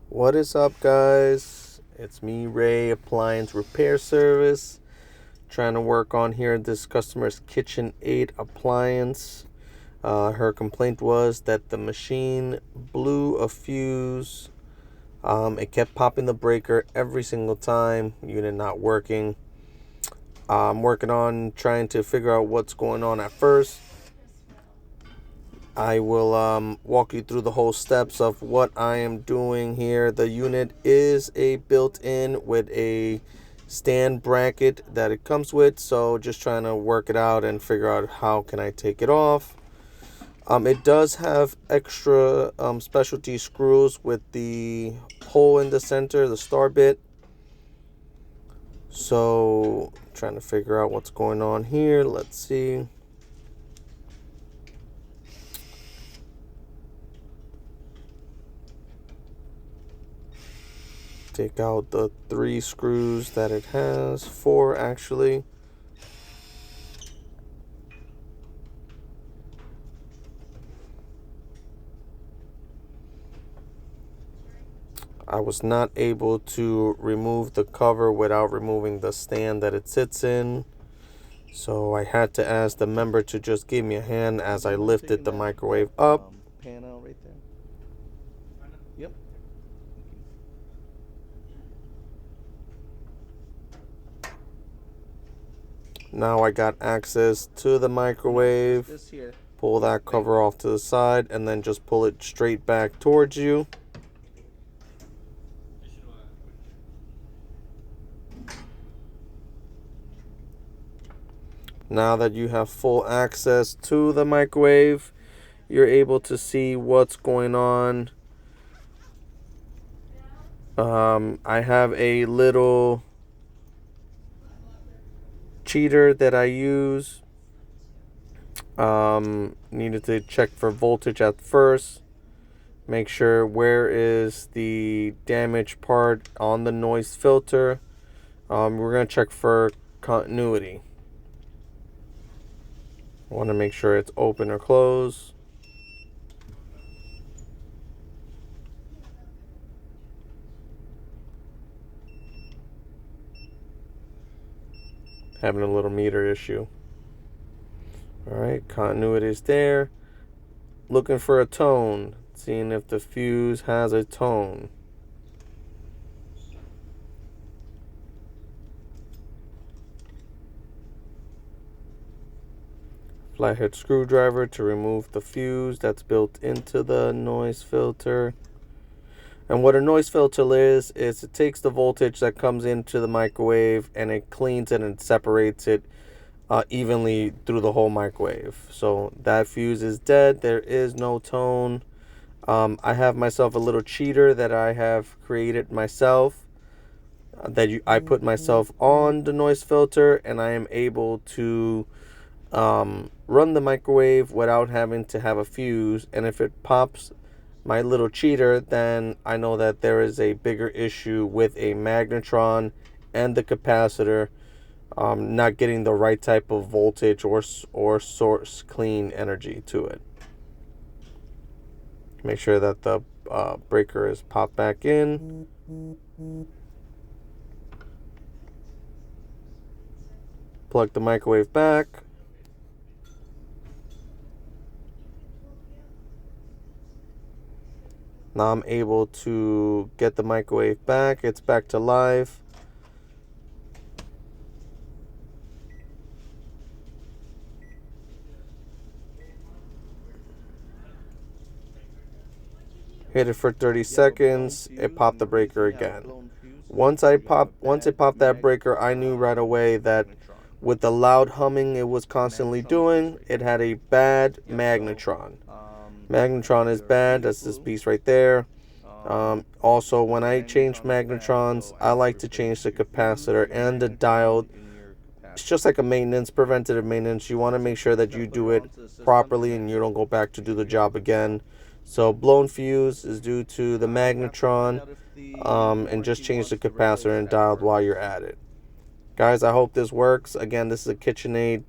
What is up, guys? It's me, Ray, Appliance Repair Service. Trying to work on here this customer's Kitchenaid appliance. Her complaint was that the machine blew a fuse. It kept popping the breaker every single time. Unit not working. I'm working on trying to figure out what's going on at first. I will walk you through the whole steps of what I am doing here. The unit is a built-in with a stand bracket that it comes with, so just trying to work it out and figure out how can I take it off. It does have extra specialty screws with the hole in the center, the star bit. So trying to figure out what's going on here. Let's see. Take out the 3 screws that it has, 4 actually. I was not able to remove the cover without removing the stand that it sits in. So I had to ask the member to just give me a hand as I lifted the microwave up. Pan out right there. Yep. Now I got access to the microwave. This here. Pull that cover off to the side and then just pull it straight back towards you. Now that you have full access to the microwave, you're able to see what's going on. I have a little cheater that I use. Needed to check for voltage at first. Make sure where is the damaged part on the noise filter. We're going to check for continuity. Want to make sure it's open or closed. Having a little meter issue. Alright, continuity is there. Looking for a tone. Seeing if the fuse has a tone. Flathead screwdriver to remove the fuse that's built into the noise filter. And what a noise filter is it takes the voltage that comes into the microwave and it cleans it and separates it evenly through the whole microwave. So that fuse is dead. There is no tone. I have myself a little cheater that I have created myself. I put myself on the noise filter and I am able to run the microwave without having to have a fuse. And if it pops my little cheater, then I know that there is a bigger issue with a magnetron and the capacitor not getting the right type of voltage or source clean energy to it. Make sure that the breaker is popped back in. Plug the microwave back. Now I'm able to get the microwave back. It's back to live. Hit it for 30 seconds. It popped the breaker again. Once it popped that breaker, I knew right away that with the loud humming it was constantly doing, it had a bad magnetron. Magnetron is bad. That's this piece right there. Also, when I change magnetrons, I like to change the capacitor and the diode. It's just like a preventative maintenance. You want to make sure that you do it properly and you don't go back to do the job again. So blown fuse is due to the magnetron, and just change the capacitor and diode while you're at it. Guys, I hope this works. Again, this is a Kitchenaid